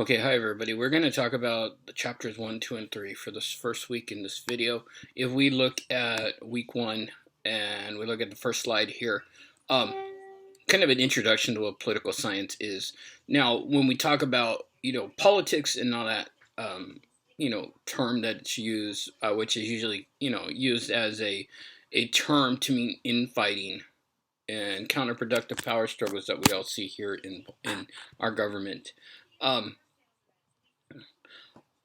Okay, hi everybody. We're going to talk about the chapters 1, 2, and 3 for this first week in this video. If we look at week 1 and we look at the first slide here, kind of an introduction to what political science is. Now, when we talk about, politics and all that, term that's used, which is usually, used as a term to mean infighting and counterproductive power struggles that we all see here in our government. Um,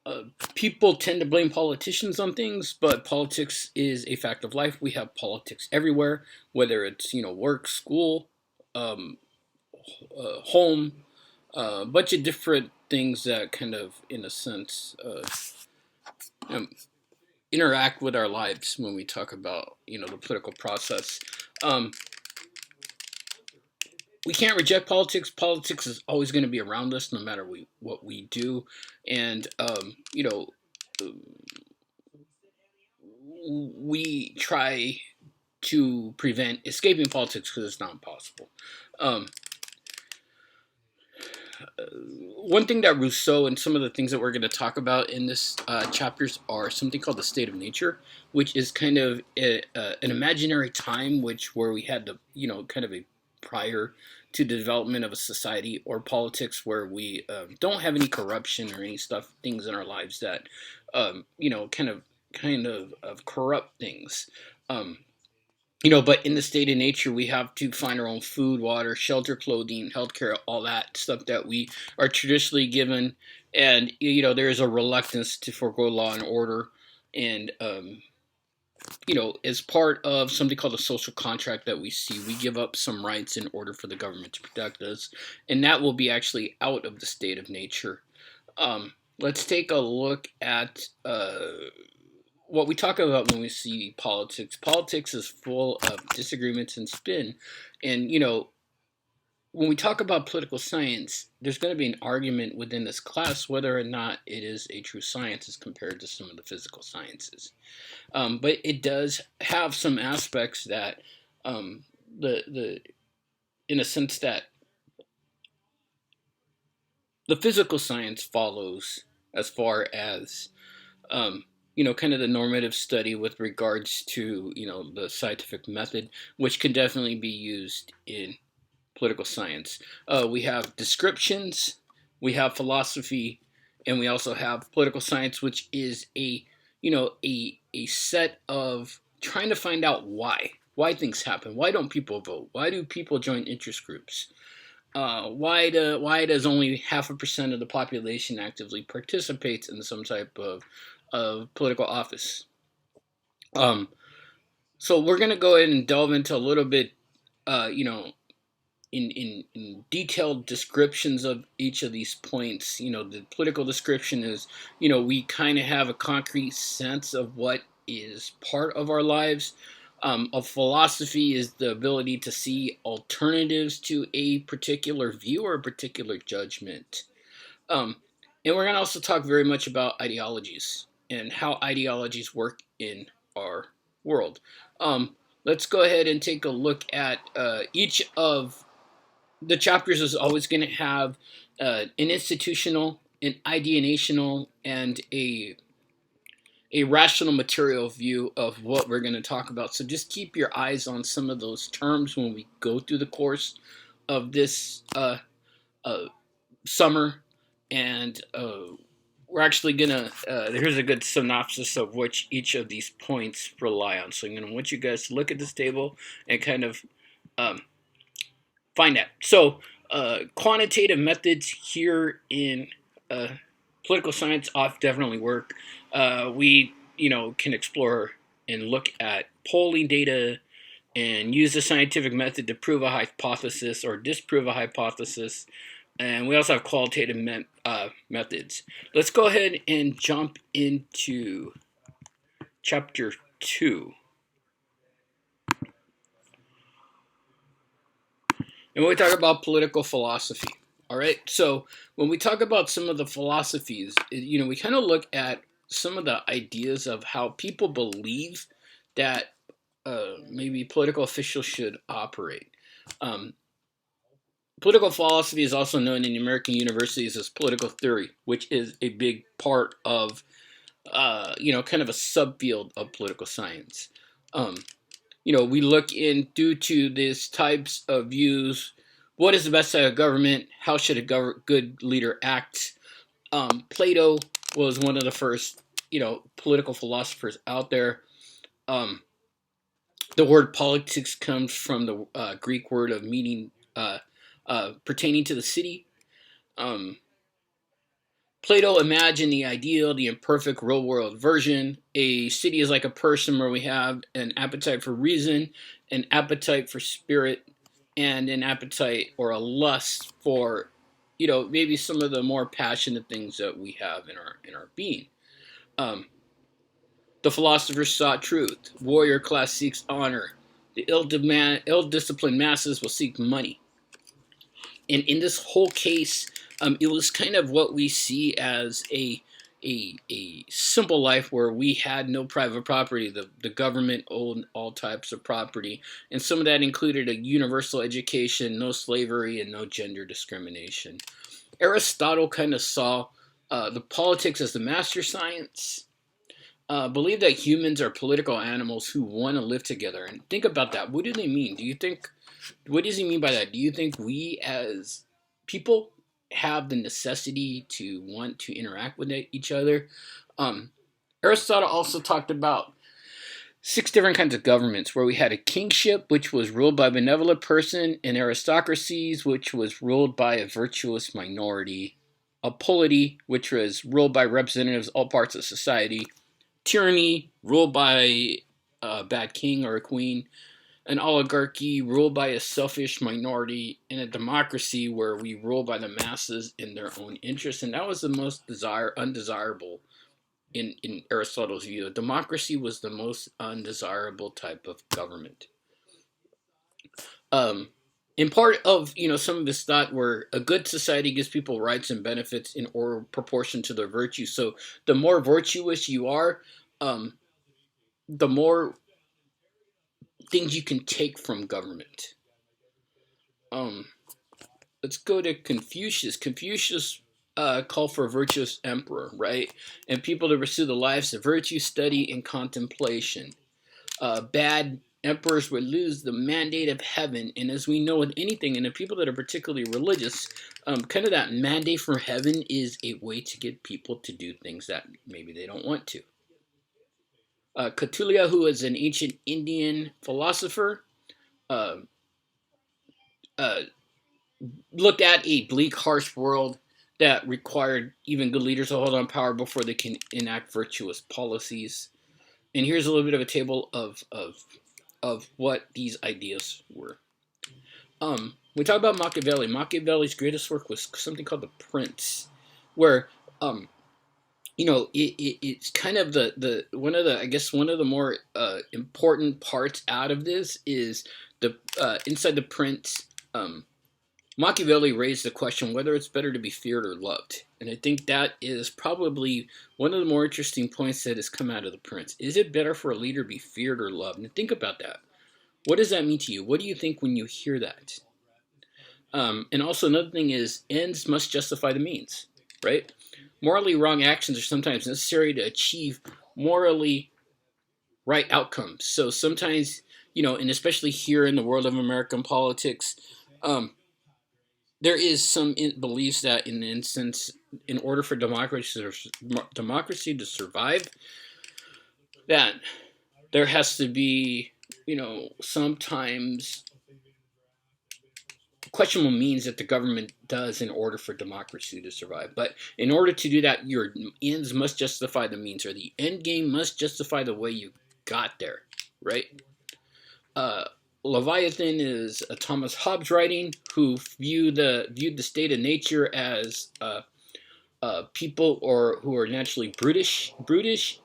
uh, People tend to blame politicians on things, but politics is a fact of life. We have politics everywhere, whether it's work, school, um, home, a bunch of different things that kind of, in a sense, um, interact with our lives when we talk about the political process. Um, we can't reject politics. Politics is always going to be around us, no matter what we do, and we try to prevent escaping politics because it's not possible. Um, One thing that Rousseau and some of the things that we're going to talk about in this chapters are something called the state of nature, which is kind of an imaginary time where we had the kind of a prior to the development of a society or politics where we don't have any corruption or any things in our lives that kind of corrupt things. Um, but in the state of nature, we have to find our own food, water, shelter, clothing, healthcare, all that stuff that we are traditionally given. And, there is a reluctance to forego law and order. And, as part of something called a social contract that we see, we give up some rights in order for the government to protect us. And that will be actually out of the state of nature. Let's take a look at what we talk about when we see politics. Politics is full of disagreements and spin. And, when we talk about political science, there's going to be an argument within this class whether or not it is a true science as compared to some of the physical sciences. But it does have some aspects that, the in a sense that the physical science follows as far as kind of the normative study with regards to, the scientific method, which can definitely be used in political science. We have descriptions, we have philosophy, and we also have political science, which is a set of trying to find out why things happen. Why don't people vote? Why do people join interest groups? Why does only 0.5% of the population actively participates in some type of political office? Um, so we're gonna go ahead and delve into a little bit, in detailed descriptions of each of these points. The political description is, we kind of have a concrete sense of what is part of our lives. A philosophy is the ability to see alternatives to a particular view or a particular judgment. Um, and we're going to also talk very much about ideologies and how ideologies work in our world. Let's go ahead and take a look at each of the chapters. Is always going to have an institutional, an ideational, and a rational material view of what we're going to talk about. So just keep your eyes on some of those terms when we go through the course of this uh, summer. And we're actually going to, here's a good synopsis of which each of these points rely on. So I'm going to want you guys to look at this table and kind of um, find out. So quantitative methods here in political science off definitely work. We can explore and look at polling data and use the scientific method to prove a hypothesis or disprove a hypothesis. And we also have qualitative methods. Let's go ahead and jump into chapter 2. And we talk about political philosophy. All right. So when we talk about some of the philosophies, we kind of look at some of the ideas of how people believe that maybe political officials should operate. Um, Political philosophy is also known in American universities as political theory, which is a big part of, kind of a subfield of political science. Um, we look in due to these types of views. What is the best type of government? How should a good leader act? Plato was one of the first, political philosophers out there. Um, the word politics comes from the Greek word of meaning pertaining to the city. Um, Plato imagined the ideal, the imperfect real world version. A city is like a person where we have an appetite for reason, an appetite for spirit, and an appetite or a lust for, maybe some of the more passionate things that we have in our being. Um, the philosophers sought truth. Warrior class seeks honor. The ill-disciplined masses will seek money. And in this whole case, it was kind of what we see as a simple life where we had no private property. The government owned all types of property, and some of that included a universal education, no slavery, and no gender discrimination. Aristotle kind of saw the politics as the master science. Believe that humans are political animals who want to live together. And think about that. What do they mean? What does he mean by that? Do you think we as people have the necessity to want to interact with each other? Um, Aristotle also talked about 6 different kinds of governments, where we had a kingship, which was ruled by a benevolent person, and aristocracies, which was ruled by a virtuous minority, a polity, which was ruled by representatives of all parts of society, tyranny, ruled by a bad king or a queen, an oligarchy ruled by a selfish minority, and a democracy where we rule by the masses in their own interests. And that was the most undesirable in Aristotle's view. Democracy was the most undesirable type of government. Um, in part of some of this thought where a good society gives people rights and benefits in or proportion to their virtue. So the more virtuous you are, um, the more things you can take from government. Um, let's go to Confucius. Confucius called for a virtuous emperor, right? And people to pursue the lives of virtue, study, and contemplation. Bad emperors would lose the mandate of heaven. And as we know with anything, and the people that are particularly religious, kind of that mandate from heaven is a way to get people to do things that maybe they don't want to. Catulia, who is an ancient Indian philosopher, uh, uh, looked at a bleak, harsh world that required even good leaders to hold on power before they can enact virtuous policies. And here's a little bit of a table of what these ideas were. We talk about Machiavelli. Machiavelli's greatest work was something called The Prince, where it's kind of the one of the more important parts out of this is the inside The Prince. Machiavelli raised the question whether it's better to be feared or loved. And I think that is probably one of the more interesting points that has come out of The Prince. Is it better for a leader to be feared or loved? And think about that. What does that mean to you? What do you think when you hear that? And also another thing is ends must justify the means, right? Morally wrong actions are sometimes necessary to achieve morally right outcomes. So sometimes, and especially here in the world of American politics, there is some beliefs that in the instance, in order for democracy to survive, that there has to be, sometimes questionable means that the government does in order for democracy to survive. But in order to do that, your ends must justify the means, or the end game must justify the way you got there, right? Leviathan is a Thomas Hobbes writing who viewed the state of nature as people who are naturally brutish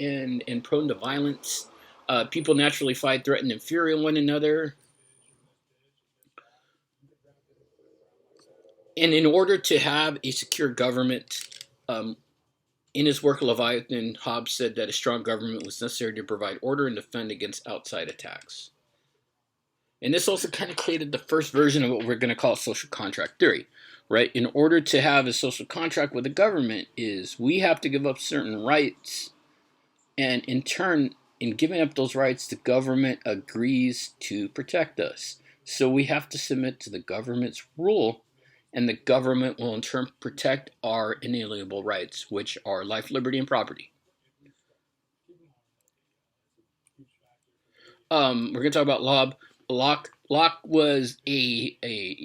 and prone to violence. People naturally fight, threaten, and fury one another. And in order to have a secure government, in his work Leviathan, Hobbes said that a strong government was necessary to provide order and defend against outside attacks. And this also kind of created the first version of what we're going to call social contract theory, right? In order to have a social contract with the government is we have to give up certain rights, and in turn, in giving up those rights, the government agrees to protect us. So we have to submit to the government's rule, and the government will in turn protect our inalienable rights, which are life, liberty, and property. We're going to talk about Locke. Locke was he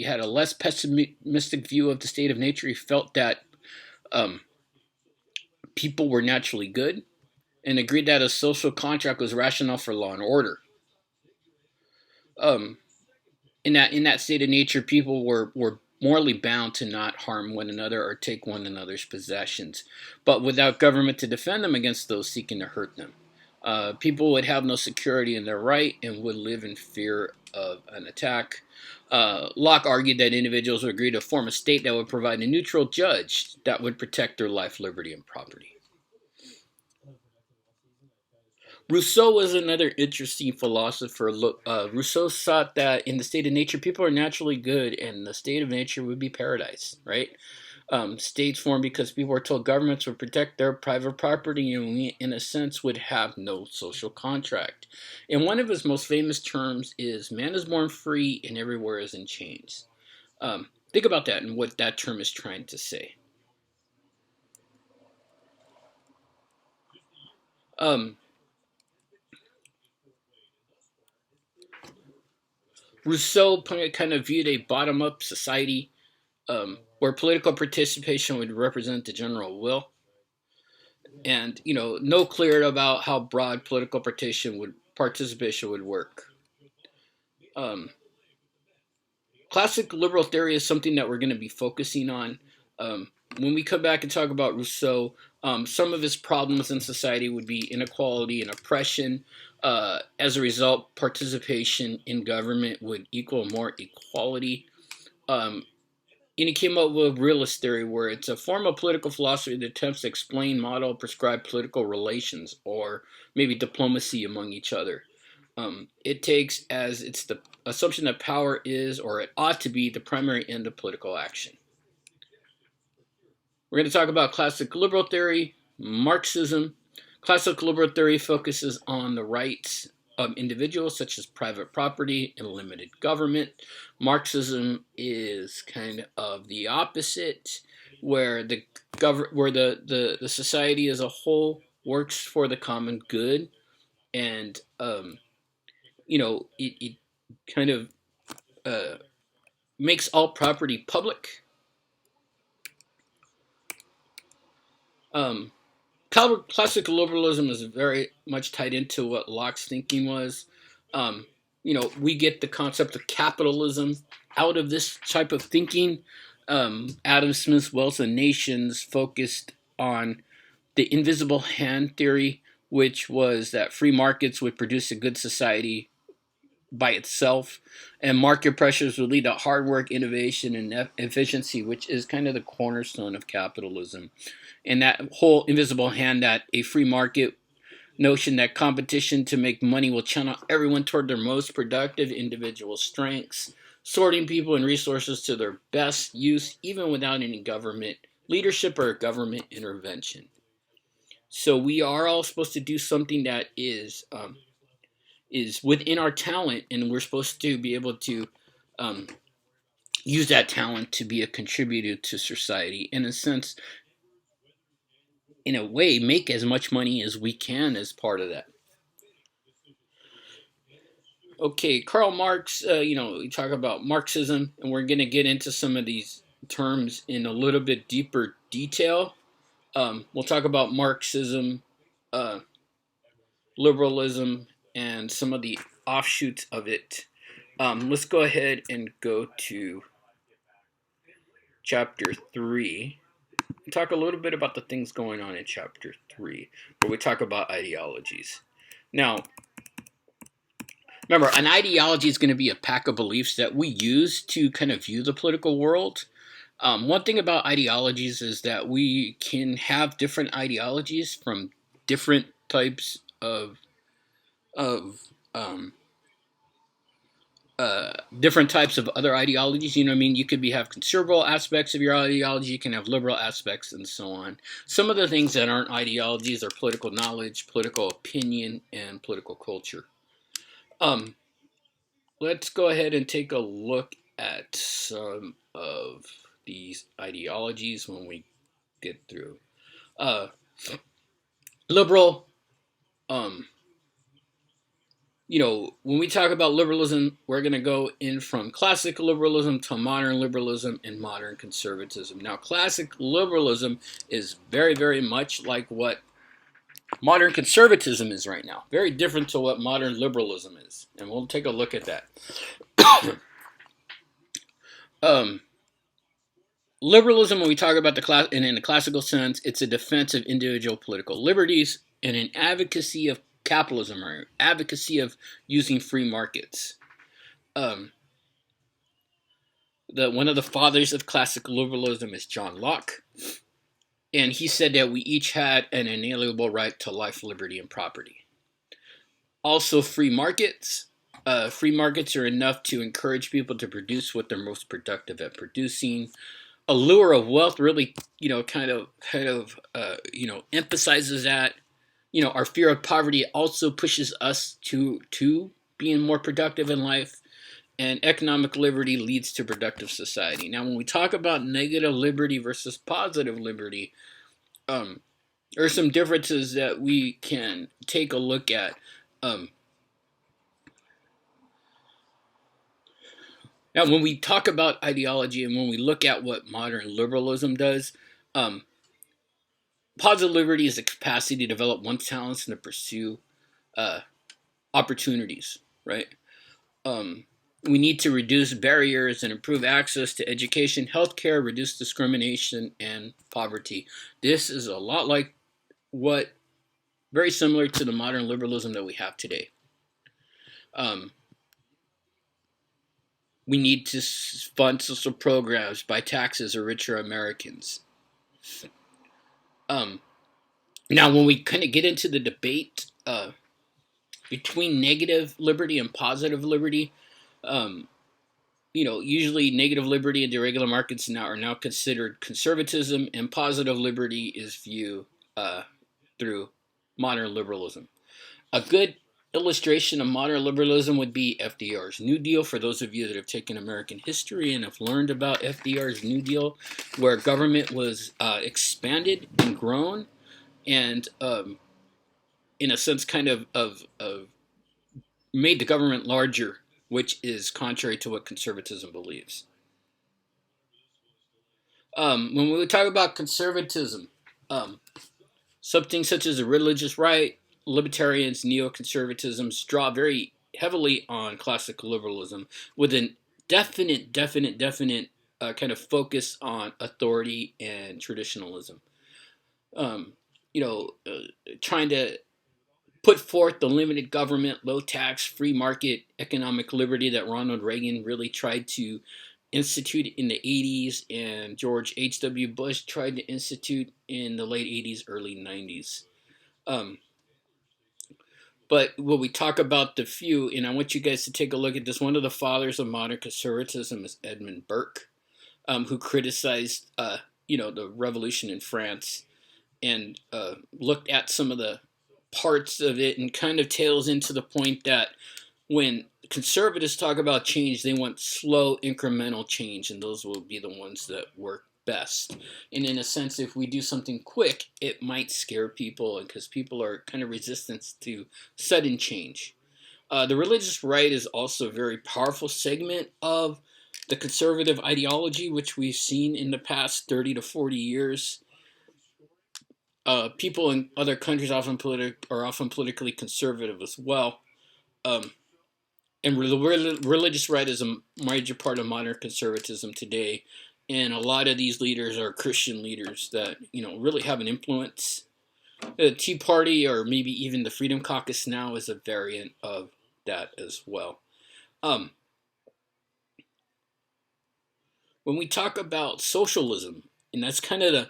had a less pessimistic view of the state of nature. He felt that um, people were naturally good, and agreed that a social contract was rational for law and order. Um, in that state of nature, people were morally bound to not harm one another or take one another's possessions, but without government to defend them against those seeking to hurt them. People would have no security in their right and would live in fear of an attack. Locke argued that individuals would agree to form a state that would provide a neutral judge that would protect their life, liberty, and property. Rousseau was another interesting philosopher. Rousseau thought that in the state of nature, people are naturally good, and the state of nature would be paradise, right? States formed because people were told governments would protect their private property, and we, in a sense, would have no social contract. And one of his most famous terms is "man is born free, and everywhere is in chains." Think about that and what that term is trying to say. Um, Rousseau kind of viewed a bottom-up society where political participation would represent the general will, and no clear about how broad political participation would work. Um, Classic liberal theory is something that we're going to be focusing on. When we come back and talk about Rousseau, some of his problems in society would be inequality and oppression. As a result, participation in government would equal more equality. Um, and he came up with realist theory, where it's a form of political philosophy that attempts to explain, model, prescribe political relations, or maybe diplomacy among each other. It takes as its the assumption that power is, or it ought to be, the primary end of political action. We're going to talk about classic liberal theory, Marxism. Classic liberal theory focuses on the rights of individuals, such as private property and limited government. Marxism is kind of the opposite, where the society as a whole works for the common good, and it kind of uh, makes all property public. Um, Classic liberalism is very much tied into what Locke's thinking was. Um, we get the concept of capitalism out of this type of thinking. Adam Smith's Wealth of Nations focused on the invisible hand theory, which was that free markets would produce a good society by itself, and market pressures would lead to hard work, innovation, and efficiency, which is kind of the cornerstone of capitalism. And that whole invisible hand, that a free market notion that competition to make money will channel everyone toward their most productive individual strengths, sorting people and resources to their best use, even without any government leadership or government intervention. So we are all supposed to do something that is within our talent, and we're supposed to be able to um, use that talent to be a contributor to society. In a sense, in a way, make as much money as we can as part of that. Okay, Karl Marx. We talk about Marxism, and we're going to get into some of these terms in a little bit deeper detail. We'll talk about Marxism, uh, liberalism, and some of the offshoots of it. Let's go ahead and go to chapter 3. We talk a little bit about the things going on in chapter 3, where we talk about ideologies. Now, remember, an ideology is going to be a pack of beliefs that we use to kind of view the political world. One thing about ideologies is that we can have different ideologies from different types of different types of other ideologies. You know what I mean? You could have conservative aspects of your ideology, you can have liberal aspects, and so on. Some of the things that aren't ideologies are political knowledge, political opinion, and political culture. Um, let's go ahead and take a look at some of these ideologies when we get through. Uh, liberal, um, when we talk about liberalism, we're going to go in from classic liberalism to modern liberalism and modern conservatism. Now, classic liberalism is very, very much like what modern conservatism is right now. Very different to what modern liberalism is. And we'll take a look at that. um, Liberalism, when we talk about the class, and in the classical sense, it's a defense of individual political liberties and an advocacy of capitalism, or advocacy of using free markets. Um, one of the fathers of classical liberalism is John Locke, and he said that we each had an inalienable right to life, liberty, and property. Also, free markets. Free markets are enough to encourage people to produce what they're most productive at producing. Allure of wealth really, kind of emphasizes that. Our fear of poverty also pushes us to being more productive in life, and economic liberty leads to productive society. Now, when we talk about negative liberty versus positive liberty, there are some differences that we can take a look at. Now, when we talk about ideology and when we look at what modern liberalism does, positive liberty is the capacity to develop one's talents and to pursue uh, opportunities, right? We need to reduce barriers and improve access to education, healthcare, reduce discrimination, and poverty. This is a lot like very similar to the modern liberalism that we have today. Um, we need to fund social programs by taxes or richer Americans. Um, Now, when we kind of get into the debate between negative liberty and positive liberty, um, usually negative liberty in the regular markets are now considered conservatism, and positive liberty is viewed through modern liberalism. A good illustration of modern liberalism would be FDR's New Deal. For those of you that have taken American history and have learned about FDR's New Deal, where government was expanded and grown, and in a sense, kind of made the government larger, which is contrary to what conservatism believes. When we talk about conservatism, um, something such as a religious right, libertarians, neoconservatisms draw very heavily on classical liberalism with a definite kind of focus on authority and traditionalism. Um, Trying to put forth the limited government, low tax, free market economic liberty that Ronald Reagan really tried to institute in the 80s, and George H.W. Bush tried to institute in the late 80s, early 90s. Um, but when we talk about the few, and I want you guys to take a look at this, one of the fathers of modern conservatism is Edmund Burke, who criticized, the revolution in France, and looked at some of the parts of it, and kind of tails into the point that when conservatives talk about change, they want slow incremental change, and those will be the ones that work best. And in a sense, if we do something quick, it might scare people, because people are kind of resistant to sudden change. The religious right is also a very powerful segment of the conservative ideology, which we've seen in the past 30 to 40 years. People in other countries are often politically conservative as well. Um, and the religious right is a major part of modern conservatism today. And a lot of these leaders are Christian leaders that really have an influence. The Tea Party, or maybe even the Freedom Caucus now, is a variant of that as well. Um, when we talk about socialism, and that's kind of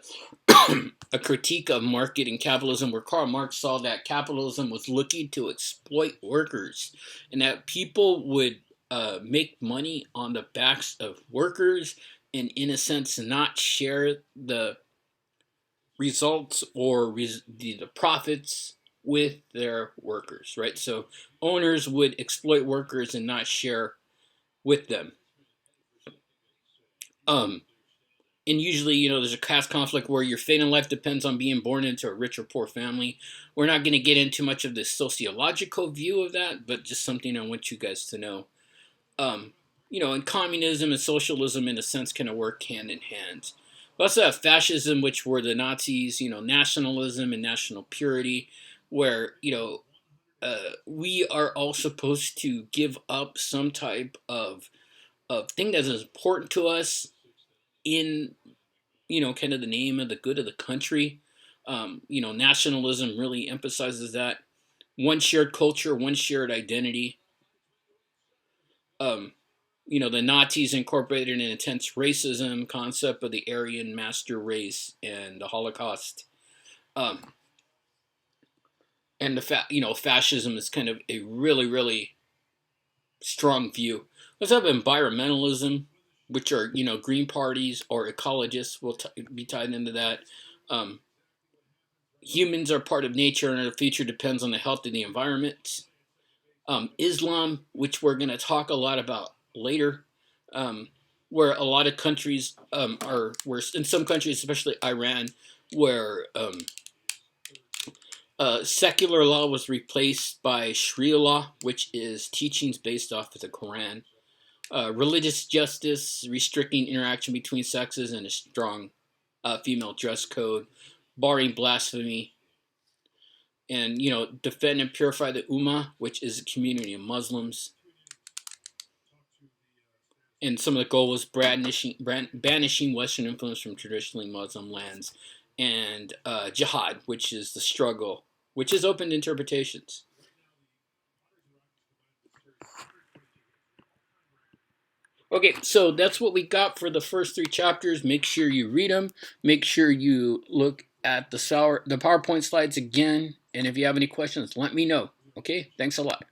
a critique of market and capitalism, where Karl Marx saw that capitalism was looking to exploit workers, and that people would make money on the backs of workers and, in a sense, not share the results or the profits with their workers, right? So owners would exploit workers and not share with them. Um, and usually, there's a caste conflict where your fate in life depends on being born into a rich or poor family. We're not going to get into much of the sociological view of that, but just something I want you guys to know. um, and communism and socialism, in a sense, kind of work hand in hand. We also have fascism, which were the Nazis, nationalism and national purity, where, we are all supposed to give up some type of thing that is important to us in, kind of the name of the good of the country. Nationalism really emphasizes that one shared culture, one shared identity. Um, the Nazis incorporated an intense racism concept of the Aryan master race and the Holocaust. Um, and fascism is kind of a really, really strong view. Let's have environmentalism, which are, green parties or ecologists will be tied into that. Um, Humans are part of nature and our future depends on the health of the environment. Islam, which we're going to talk a lot about later, where a lot of countries where in some countries, especially Iran, where secular law was replaced by Sharia law, which is teachings based off of the Quran. Religious justice, restricting interaction between sexes, and a strong female dress code, barring blasphemy, and defend and purify the Ummah, which is a community of Muslims. And some of the goal was banishing Western influence from traditionally Muslim lands, and jihad, which is the struggle, which is open to interpretations. Okay, so that's what we got for the first three chapters. Make sure you read them. Make sure you look at the PowerPoint slides again. And if you have any questions, let me know. Okay, thanks a lot.